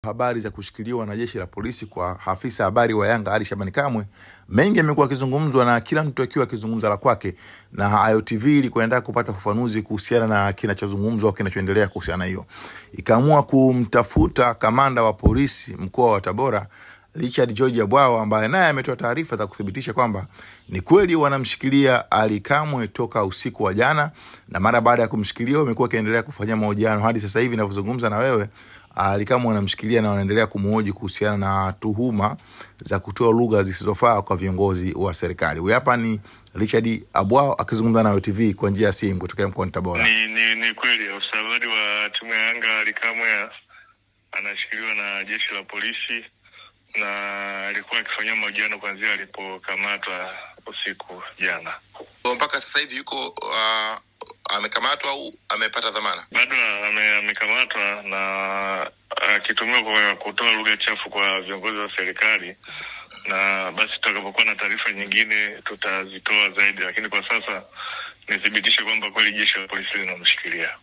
habari za kushikiliwa na jeshi la polisi kwa afisa habari wa Yanga Ali Shabani Kamwe, mengi yamekuwa yakizungumzwa na kila mtu akiwa akizungumza la kwake, na Ayo TV ilikwenda kupata ufafanuzi kuhusiana na kinachozungumzwa au kinachoendelea kuhusiana hiyo. Ikaamua kumtafuta kamanda wa polisi mkoa wa Tabora, Richard George Abwao, ambaye naye ametoa taarifa za kuthibitisha kwamba ni kweli wanamshikilia Ali Kamwe toka usiku wa jana, na mara baada ya kumshikilia wamekuwa kiendelea kufanya mahojiano hadi sasa hivi ninavyozungumza na wewe. Ali Kamwe wanamshikilia na wanaendelea kumhoji kuhusiana na tuhuma za kutoa lugha zisizofaa kwa viongozi wa serikali. Huyu hapa ni Richard Abwao akizungumza na Ayo TV kwa njia ya simu kutoka mkoani Tabora. Ni kweli usabari wa timu ya Yanga Ali Kamwe anashikiliwa na jeshi la polisi, na alikuwa akifanya mahojiano kuanzia alipokamatwa usiku jana. Mpaka sasa hivi yuko amekamatwa au amepata dhamana? Bado amekamatwa na akitumia kwa kutoa lugha chafu kwa viongozi wa serikali, na basi tutakapokuwa na taarifa nyingine tutazitoa zaidi, lakini kwa sasa nithibitishe kwamba kweli jeshi la polisi linamshikilia.